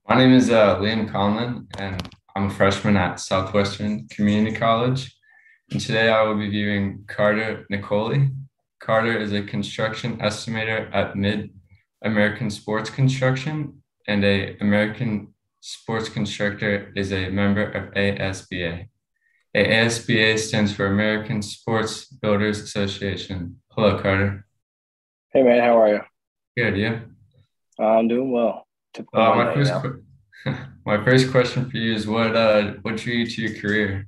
My name is Liam Conlon, and I'm a freshman at Southwestern Community College. And today I will be viewing Carter Nicoli. Carter is a construction estimator at Mid American Sports Construction, and a American Sports Constructor is a member of ASBA. ASBA stands for American Sports Builders Association. Hello, Carter. Hey man, how are you? Good, yeah. I'm doing well. Typical My Monday, first my first question for you is what drew you to your career?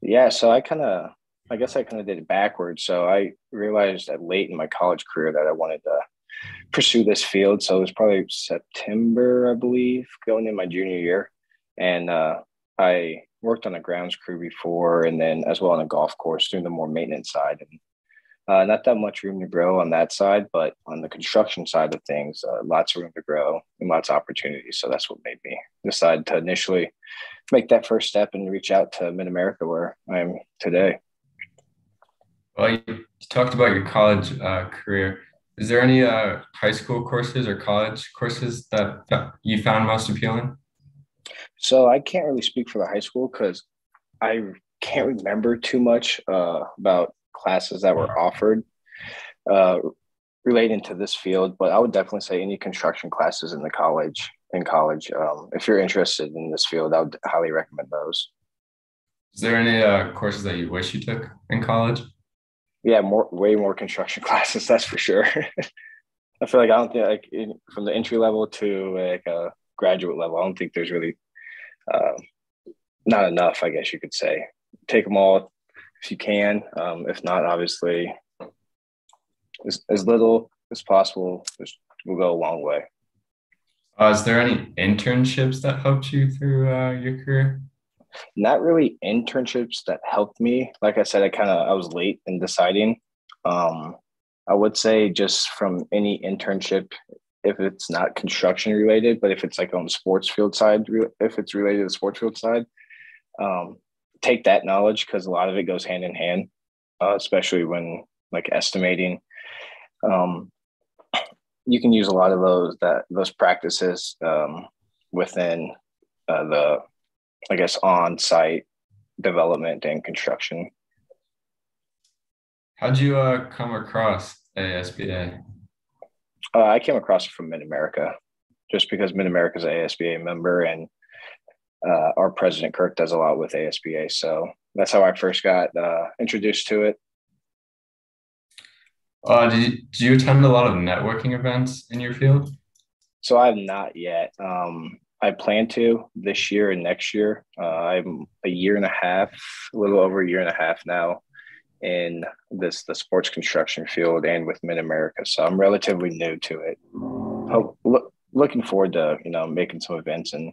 Yeah, so I guess I kind of did it backwards. So I realized that late in my college career that I wanted to pursue this field. So it was probably September, I believe, going in my junior year, and I worked on a grounds crew before, and then as well on a golf course doing the more maintenance side. And not that much room to grow on that side, but on the construction side of things, lots of room to grow and lots of opportunities. So that's what made me decide to initially make that first step and reach out to Mid America, where I am today. Well, you talked about your college career. Is there any high school courses or college courses that you found most appealing? So I can't really speak for the high school because I can't remember too much about classes that were offered uh, relating to this field, but I would definitely say any construction classes in the college in college. If you're interested in this field, I would highly recommend those. Is there any courses that you wish you took in college? Yeah, way more construction classes, that's for sure. I feel like I don't think from the entry level to like a graduate level, I don't think there's really uh, not enough. I guess you could say take them all if you can. If not, obviously, as little as possible will go a long way. Is there any internships that helped you through your career? Not really internships that helped me. Like I said, I was late in deciding. Um, I would say just from any internship, if it's not construction related, but if it's like on the sports field side, if it's related to the sports field side, um, take that knowledge because a lot of it goes hand in hand, especially when like estimating. Um, you can use a lot of those practices within the I guess on site development and construction. How'd you come across ASBA? I came across it from Mid America just because Mid America is an ASBA member, and our president Kirk does a lot with ASBA. So that's how I first got introduced to it. Did you attend a lot of networking events in your field? So I have not yet. I plan to this year and next year. I'm a year and a half, a little over a year and a half now in the sports construction field and with Mid America. So I'm relatively new to it. Looking forward to making some events and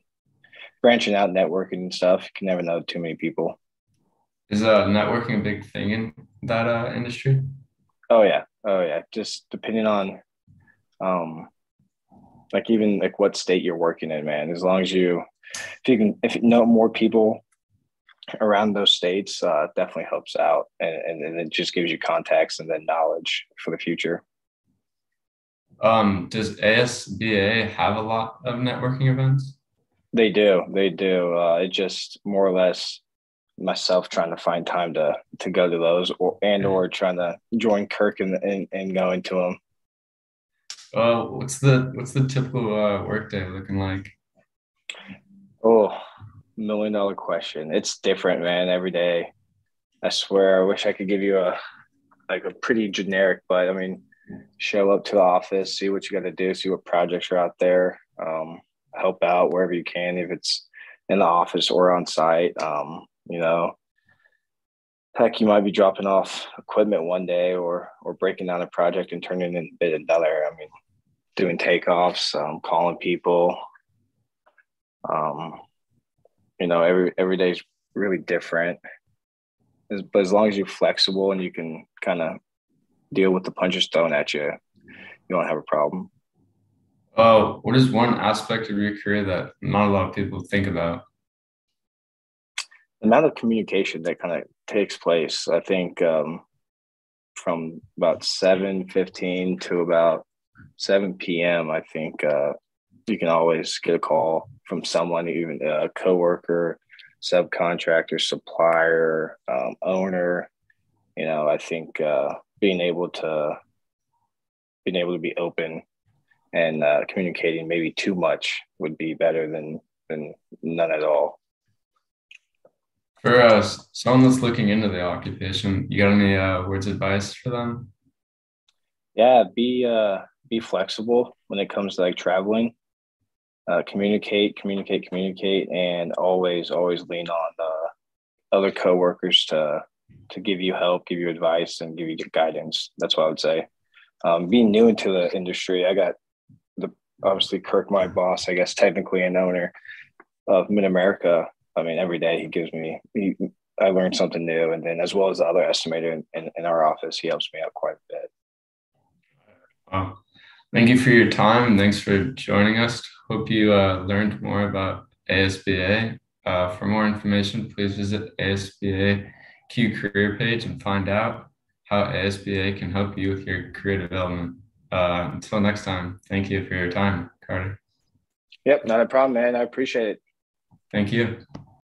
branching out, networking and stuff. You can never know too many people. Is networking a big thing in that industry? Oh yeah. Just depending on um like even like what state you're working in, man. As long as if you know more people around those states, definitely helps out, and it just gives you contacts and then knowledge for the future. Does ASBA have a lot of networking events? They do. It just more or less myself trying to find time to go to those or trying to join Kirk and going to them. What's the typical workday looking like? Oh, $1 million question. It's different, man, every day. I swear, I wish I could give you a pretty generic, but I mean, show up to the office, see what you got to do, see what projects are out there, help out wherever you can, if it's in the office or on site. Heck, you might be dropping off equipment one day or breaking down a project and turning it into another. I mean, doing takeoffs, calling people. Um, every day's really different. But as long as you're flexible and you can kind of deal with the punches thrown at you, you don't have a problem. What is one aspect of your career that not a lot of people think about? The amount of communication that kind of takes place, I think, from about 7:15 to about 7 p.m., I think You can always get a call from someone, even a coworker, subcontractor, supplier, owner. I think being able to be open and communicating maybe too much would be better than none at all. For someone that's looking into the occupation, you got any words of advice for them? Yeah, be flexible when it comes to like traveling. Communicate, and always lean on other coworkers to give you help, give you advice, and give you guidance. That's what I would say. Being new into the industry, I got obviously Kirk, my boss, I guess technically an owner of Mid America. I mean, every day I learned something new, and then as well as the other estimator in our office, he helps me out quite a bit. Wow. Thank you for your time. Thanks for joining us. Hope you learned more about ASBA. For more information, please visit ASBA Q career page and find out how ASBA can help you with your career development. Until next time, thank you for your time, Carter. Yep, not a problem, man. I appreciate it. Thank you.